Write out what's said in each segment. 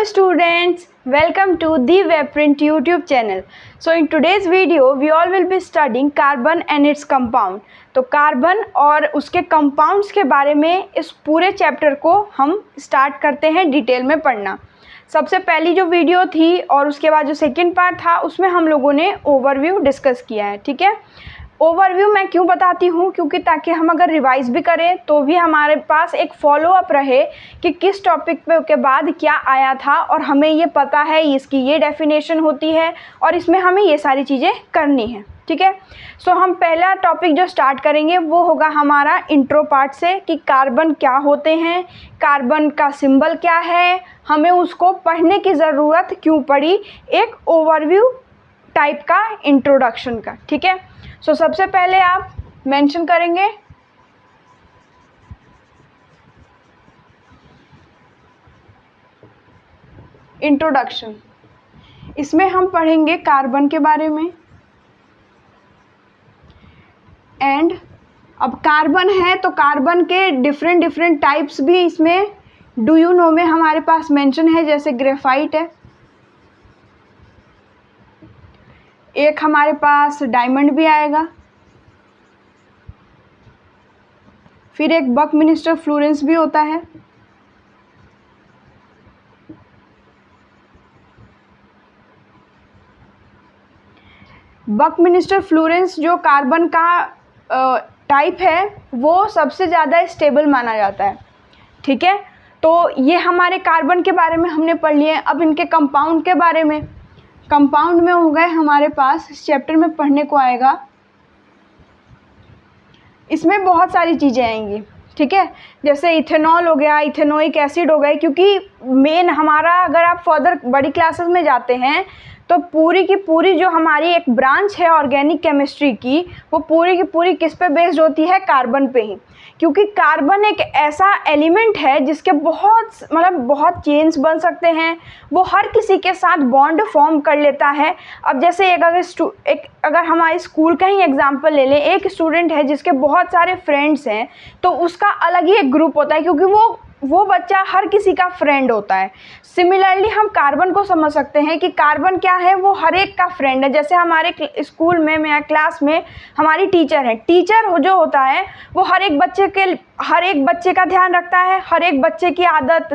students, welcome to the Webprint YouTube channel. So in today's video we all will be studying carbon and its compound. तो carbon और उसके compounds के बारे में इस पूरे चैप्टर को हम स्टार्ट करते हैं डिटेल में पढ़ना। सबसे पहली जो वीडियो थी और उसके बाद जो सेकंड पार्ट था उसमें हम लोगों ने ओवरव्यू डिस्कस किया है। ठीक है, ओवरव्यू मैं क्यों बताती हूँ, क्योंकि ताकि हम अगर रिवाइज भी करें तो भी हमारे पास एक फॉलो अप रहे कि किस टॉपिक पे के बाद क्या आया था और हमें ये पता है इसकी ये डेफिनेशन होती है और इसमें हमें ये सारी चीज़ें करनी है। ठीक है, सो हम पहला टॉपिक जो स्टार्ट करेंगे वो होगा हमारा इंट्रो पार्ट से कि कार्बन क्या होते हैं, कार्बन का सिंबल क्या है, हमें उसको पढ़ने की ज़रूरत क्यों पड़ी, एक ओवरव्यू टाइप का इंट्रोडक्शन का। ठीक है, सो सबसे पहले आप मेंशन करेंगे इंट्रोडक्शन। इसमें हम पढ़ेंगे कार्बन के बारे में एंड अब कार्बन है तो कार्बन के डिफरेंट टाइप्स भी इसमें डू यू नो में हमारे पास मेंशन है, जैसे ग्रेफाइट है, एक हमारे पास डायमंड भी आएगा, फिर एक बकमिनिस्टर फ्लोरेंस भी होता है, बकमिनिस्टर फ्लोरेंस जो कार्बन का टाइप है वो सबसे ज़्यादा स्टेबल माना जाता है। ठीक है, तो ये हमारे कार्बन के बारे में हमने पढ़ लिए। अब इनके कंपाउंड के बारे में, कंपाउंड में हो गए हमारे पास इस चैप्टर में पढ़ने को आएगा, इसमें बहुत सारी चीज़ें आएंगी। ठीक है, जैसे इथेनॉल हो गया, इथेनोइक एसिड हो गए, क्योंकि मेन हमारा अगर आप फर्दर बड़ी क्लासेस में जाते हैं तो पूरी की पूरी जो हमारी एक ब्रांच है ऑर्गेनिक केमिस्ट्री की वो पूरी की पूरी किस पे बेस्ड होती है, कार्बन पे ही। क्योंकि कार्बन एक ऐसा एलिमेंट है जिसके बहुत चेन्स बन सकते हैं, वो हर किसी के साथ बॉन्ड फॉर्म कर लेता है। अब जैसे अगर हमारे स्कूल का ही एग्जांपल ले लें, एक स्टूडेंट है जिसके बहुत सारे फ्रेंड्स हैं तो उसका अलग ही एक ग्रुप होता है, क्योंकि वो बच्चा हर किसी का फ्रेंड होता है। सिमिलरली हम कार्बन को समझ सकते हैं कि कार्बन क्या है, वो हर एक का फ्रेंड है। जैसे हमारे स्कूल में या क्लास में हमारी टीचर है, टीचर जो होता है वो हर एक बच्चे का ध्यान रखता है, हर एक बच्चे की आदत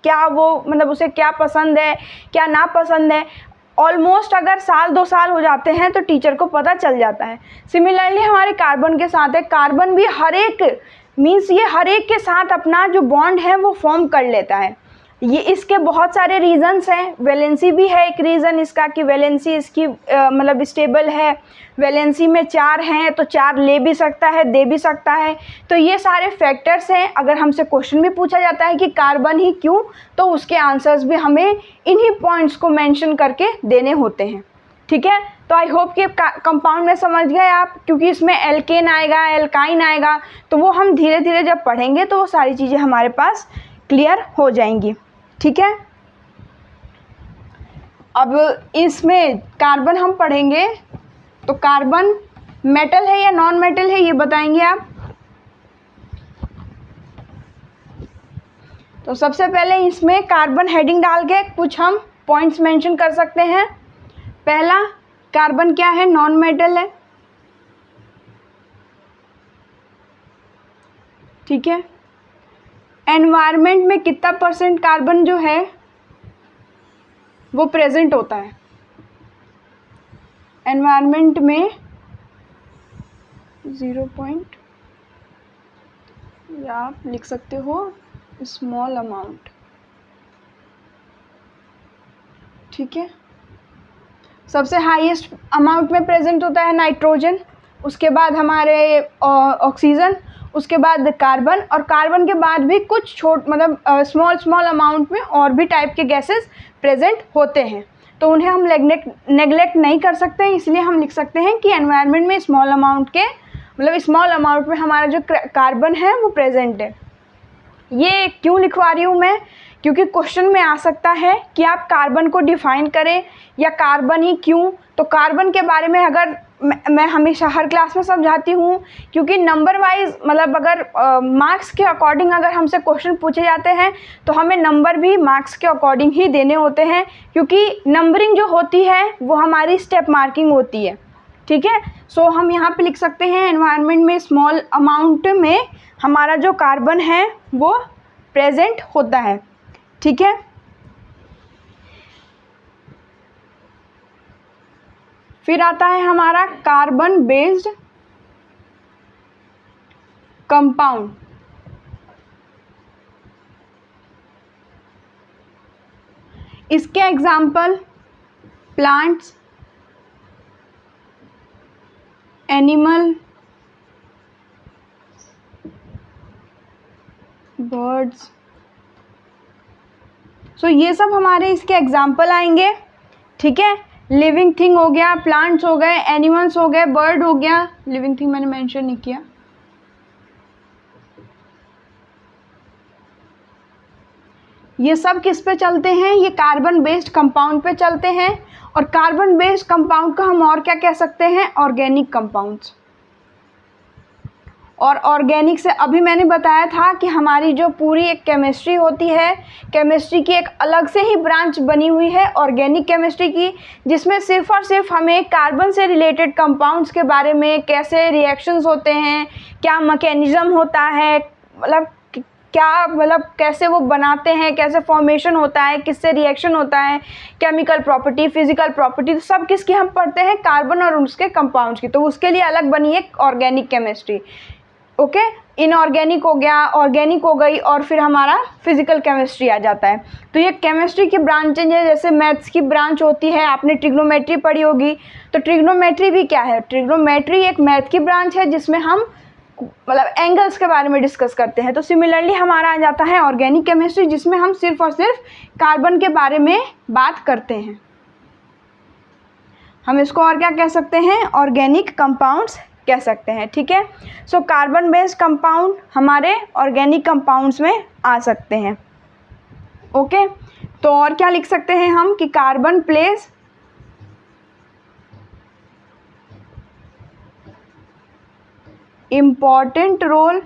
क्या, वो उसे क्या पसंद है क्या ना पसंद है। ऑलमोस्ट अगर साल 2 साल हो जाते हैं तो टीचर को पता चल जाता है। सिमिलरली हमारे कार्बन के साथ है, कार्बन भी ये हर एक के साथ अपना जो बॉन्ड है वो फॉर्म कर लेता है। ये इसके बहुत सारे रीजंस हैं, वैलेंसी भी है एक रीज़न इसका कि वैलेंसी इसकी स्टेबल है। वैलेंसी में 4 हैं तो 4 ले भी सकता है, दे भी सकता है। तो ये सारे फैक्टर्स हैं। अगर हमसे क्वेश्चन भी पूछा जाता है कि कार्बन ही क्यों, तो उसके आंसर्स भी हमें इन्हीं पॉइंट्स को मेंशन करके देने होते हैं। ठीक है, तो आई होप कि कंपाउंड में समझ गए आप, क्योंकि इसमें एल्केन आएगा, एल्काइन आएगा, तो वो हम धीरे धीरे जब पढ़ेंगे तो वो सारी चीज़ें हमारे पास क्लियर हो जाएंगी। ठीक है, अब इसमें कार्बन हम पढ़ेंगे तो कार्बन मेटल है या नॉन मेटल है ये बताएंगे आप। तो सबसे पहले इसमें कार्बन हेडिंग डाल के कुछ हम पॉइंट्स मेंशन कर सकते हैं। पहला, कार्बन क्या है, नॉन मेटल है। ठीक है, एनवायरनमेंट में कितना % कार्बन जो है वो प्रेजेंट होता है, एनवायरनमेंट में 0. या आप लिख सकते हो स्मॉल अमाउंट। ठीक है, सबसे हाईएस्ट अमाउंट में प्रेजेंट होता है नाइट्रोजन, उसके बाद हमारे ऑक्सीजन, उसके बाद कार्बन, और कार्बन के बाद भी कुछ स्मॉल अमाउंट में और भी टाइप के गैसेस प्रेजेंट होते हैं। तो उन्हें हम नेगलेक्ट नहीं कर सकते हैं, इसलिए हम लिख सकते हैं कि एनवायरनमेंट में स्मॉल अमाउंट में हमारा जो कार्बन है वो प्रेजेंट है। ये क्यों लिखवा रही हूँ मैं, क्योंकि क्वेश्चन में आ सकता है कि आप कार्बन को डिफाइन करें या कार्बन ही क्यों। तो कार्बन के बारे में अगर मैं हमेशा हर क्लास में समझाती हूँ, क्योंकि नंबर वाइज मतलब अगर मार्क्स के अकॉर्डिंग अगर हमसे क्वेश्चन पूछे जाते हैं तो हमें नंबर भी मार्क्स के अकॉर्डिंग ही देने होते हैं, क्योंकि नंबरिंग जो होती है वो हमारी स्टेप मार्किंग होती है। ठीक है, सो हम यहाँ पे लिख सकते हैं एनवायरनमेंट में स्मॉल अमाउंट में हमारा जो कार्बन है वो प्रेजेंट होता है। ठीक है, फिर आता है हमारा कार्बन बेस्ड कंपाउंड। इसके एग्जाम्पल प्लांट्स, एनिमल, बर्ड्स। सो ये सब हमारे इसके एग्जाम्पल आएंगे। ठीक है, लिविंग थिंग हो गया, प्लांट्स हो गए, एनिमल्स हो गए, बर्ड हो गया। लिविंग थिंग मैंने मेंशन नहीं किया। ये सब किस पे चलते हैं? ये कार्बन बेस्ड कंपाउंड पे चलते हैं। और कार्बन बेस्ड कंपाउंड को हम और क्या कह सकते हैं? Organic compounds. और ऑर्गेनिक से अभी मैंने बताया था कि हमारी जो पूरी एक केमिस्ट्री होती है, केमिस्ट्री की एक अलग से ही ब्रांच बनी हुई है ऑर्गेनिक केमिस्ट्री की, जिसमें सिर्फ और सिर्फ हमें कार्बन से रिलेटेड कंपाउंड्स के बारे में, कैसे रिएक्शंस होते हैं, क्या मैकेनिज्म होता है, मतलब क्या मतलब कैसे वो बनाते हैं, कैसे फॉर्मेशन होता है, किससे रिएक्शन होता है, केमिकल प्रॉपर्टी, फिजिकल प्रॉपर्टी, तो सब किसकी हम पढ़ते हैं? कार्बन और उसके कंपाउंड्स की। तो उसके लिए अलग बनी है ऑर्गेनिक केमिस्ट्री। ओके, इनऑर्गेनिक हो गया, ऑर्गेनिक हो गई, और फिर हमारा फिजिकल केमिस्ट्री आ जाता है। तो ये केमिस्ट्री की ब्रांचेज है, जैसे मैथ्स की ब्रांच होती है, आपने ट्रिग्नोमेट्री पढ़ी होगी, तो ट्रिग्नोमेट्री भी क्या है? ट्रिग्नोमेट्री एक मैथ की ब्रांच है जिसमें हम मतलब एंगल्स के बारे में डिस्कस करते हैं। तो सिमिलरली हमारा आ जाता है ऑर्गेनिक केमिस्ट्री, जिसमें हम सिर्फ और सिर्फ कार्बन के बारे में बात करते हैं। हम इसको और क्या कह सकते हैं? ऑर्गेनिक कंपाउंड्स कह सकते हैं। ठीक है, सो कार्बन बेस्ड कंपाउंड हमारे ऑर्गेनिक कंपाउंड्स में आ सकते हैं। ओके, तो और क्या लिख सकते हैं हम कि carbon plays important role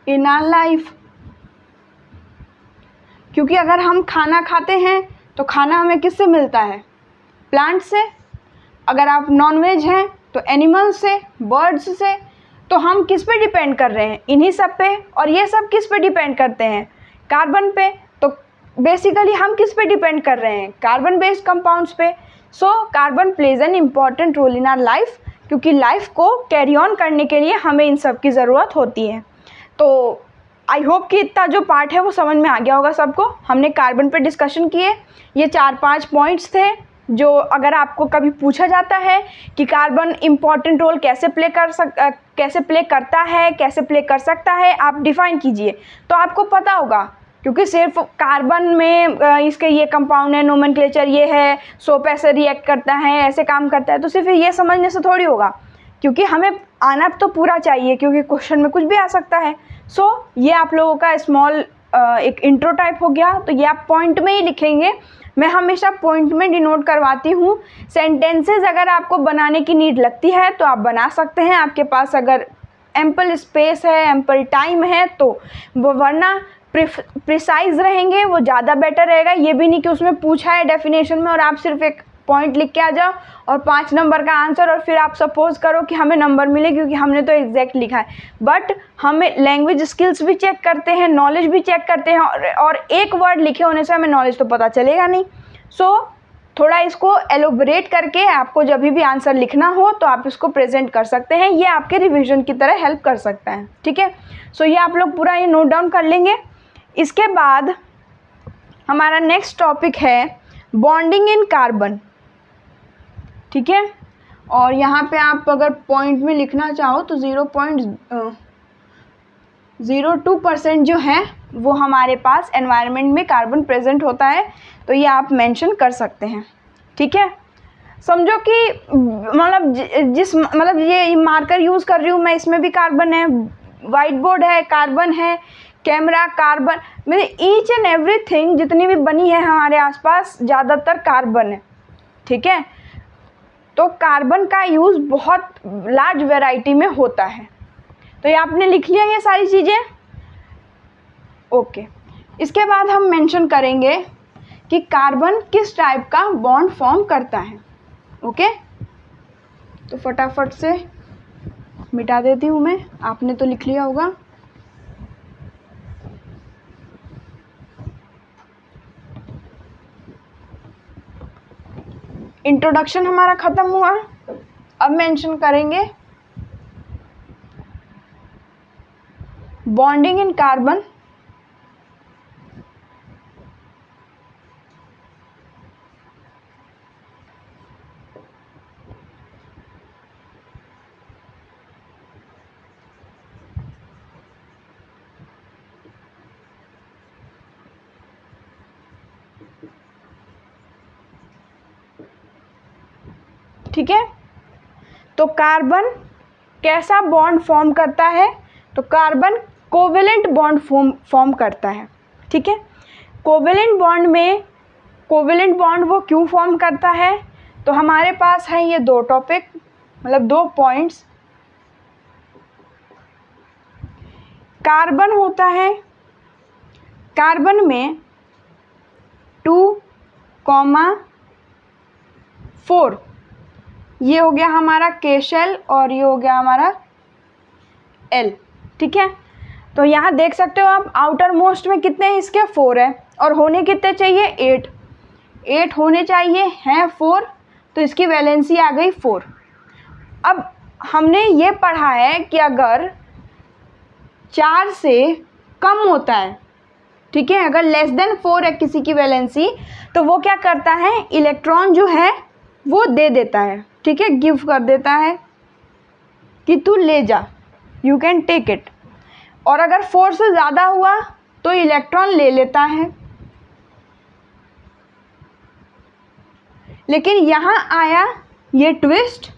in our life. क्योंकि अगर हम खाना खाते हैं तो खाना हमें किससे मिलता है? प्लांट से। अगर आप नॉनवेज हैं तो एनिमल्स से, बर्ड्स से। तो हम किस पे डिपेंड कर रहे हैं? इन्हीं सब पे। और ये सब किस पे डिपेंड करते हैं? कार्बन पे। तो बेसिकली हम किस पे डिपेंड कर रहे हैं? कार्बन बेस्ड कंपाउंड्स पे। So carbon plays an important role in our life, क्योंकि लाइफ को कैरी ऑन करने के लिए हमें इन सब की ज़रूरत होती है। तो आई होप कि इतना जो पार्ट है वो समझ में आ गया होगा सबको। हमने कार्बन पे डिस्कशन किए, ये 4-5 पॉइंट्स थे जो अगर आपको कभी पूछा जाता है कि कार्बन इम्पॉर्टेंट रोल कैसे प्ले करता है, कैसे प्ले कर सकता है, आप डिफ़ाइन कीजिए, तो आपको पता होगा। क्योंकि सिर्फ कार्बन में इसके ये कंपाउंड है, नोमेनक्लेचर ये है, सोप ऐसे रिएक्ट करता है, ऐसे काम करता है, तो सिर्फ ये समझने से थोड़ी होगा, क्योंकि हमें आना तो पूरा चाहिए, क्योंकि क्वेश्चन में कुछ भी आ सकता है। सो ये आप लोगों का स्मॉल एक इंट्रो टाइप हो गया। तो ये आप पॉइंट में ही लिखेंगे। मैं हमेशा पॉइंट में डिनोट करवाती हूँ। सेंटेंसेस अगर आपको बनाने की नीड लगती है तो आप बना सकते हैं, आपके पास अगर एम्पल स्पेस है, एम्पल टाइम है तो, वरना प्रिसाइज रहेंगे वो ज़्यादा बेटर रहेगा। ये भी नहीं कि उसमें पूछा है डेफिनेशन में और आप सिर्फ एक पॉइंट लिख के आ जाओ और 5 नंबर का आंसर, और फिर आप सपोज करो कि हमें नंबर मिले क्योंकि हमने तो एग्जैक्ट लिखा है। बट हमें लैंग्वेज स्किल्स भी चेक करते हैं, नॉलेज भी चेक करते हैं, और एक वर्ड लिखे होने से हमें नॉलेज तो पता चलेगा नहीं। सो थोड़ा इसको एलोबरेट करके आपको जब भी आंसर लिखना हो तो आप इसको प्रेजेंट कर सकते हैं। ये आपके रिविजन की तरह हेल्प कर सकता है। ठीक है, सो ये आप लोग पूरा ये नोट डाउन कर लेंगे। इसके बाद हमारा नेक्स्ट टॉपिक है बॉन्डिंग इन कार्बन। ठीक है, और यहाँ पे आप अगर पॉइंट में लिखना चाहो तो 0.02% जो है वो हमारे पास एनवायरनमेंट में कार्बन प्रेजेंट होता है, तो ये आप मेंशन कर सकते हैं। ठीक है, समझो कि मतलब ये मार्कर यूज़ कर रही हूँ मैं, इसमें भी कार्बन है, वाइट बोर्ड है कार्बन है, कैमरा, कार्बन, मतलब ईच एंड एवरीथिंग जितनी भी बनी है हमारे आसपास ज़्यादातर कार्बन है, ठीक है। तो कार्बन का यूज़ बहुत लार्ज वैरायटी में होता है। तो ये आपने लिख लिया ये सारी चीज़ें, ओके। इसके बाद हम मेंशन करेंगे कि कार्बन किस टाइप का बॉन्ड फॉर्म करता है, ओके। तो फटाफट से मिटा देती हूँ मैं, आपने तो लिख लिया होगा। इंट्रोडक्शन हमारा ख़त्म हुआ, अब मेंशन करेंगे बॉन्डिंग इन कार्बन, ठीक है। तो कार्बन कैसा बॉन्ड फॉर्म करता है, तो कार्बन कोवेलेंट बॉन्ड फॉर्म करता है, ठीक है। कोवेलेंट बॉन्ड में, कोवेलेंट बॉन्ड वो क्यों फॉर्म करता है, तो हमारे पास है ये दो टॉपिक, मतलब 2 पॉइंट्स। कार्बन होता है, कार्बन में 2,4 ये हो गया हमारा K शेल और ये हो गया हमारा L, ठीक है। तो यहाँ देख सकते हो आप, आउटर मोस्ट में कितने हैं इसके 4 है, और होने कितने चाहिए 8 होने चाहिए, हैं 4, तो इसकी वैलेंसी आ गई 4। अब हमने ये पढ़ा है कि अगर 4 से कम होता है, ठीक है, अगर लेस देन 4 है किसी की वैलेंसी, तो वो क्या करता है, इलेक्ट्रॉन जो है वो दे देता है, ठीक है, गिव कर देता है कि तू ले जा, यू कैन टेक इट। और अगर 4 से ज़्यादा हुआ तो इलेक्ट्रॉन ले लेता है। लेकिन यहाँ आया ये ट्विस्ट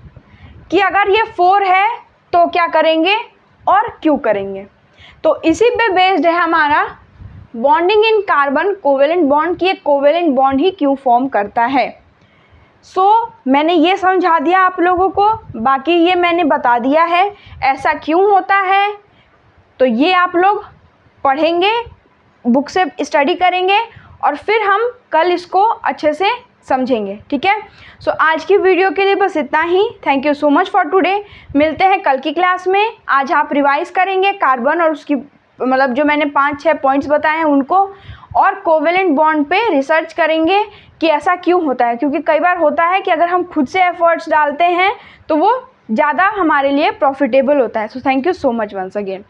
कि अगर ये 4 है तो क्या करेंगे और क्यों करेंगे। तो इसी पे बेस्ड है हमारा bonding in carbon, covalent bond, की एक कोवेलेंट बॉन्ड ही क्यों फॉर्म करता है। मैंने ये समझा दिया आप लोगों को, बाकी ये मैंने बता दिया है ऐसा क्यों होता है। तो ये आप लोग पढ़ेंगे, बुक से स्टडी करेंगे और फिर हम कल इसको अच्छे से समझेंगे, ठीक है। आज की वीडियो के लिए बस इतना ही। Thank you so much for today. मिलते हैं कल की क्लास में। आज आप रिवाइज करेंगे कार्बन और उसकी, मतलब जो मैंने 5-6 पॉइंट्स बताए हैं उनको, और कोवेलेंट बॉन्ड पे रिसर्च करेंगे कि ऐसा क्यों होता है, क्योंकि कई बार होता है कि अगर हम खुद से एफर्ट्स डालते हैं तो वो ज़्यादा हमारे लिए प्रॉफिटेबल होता है। Thank you so much once again.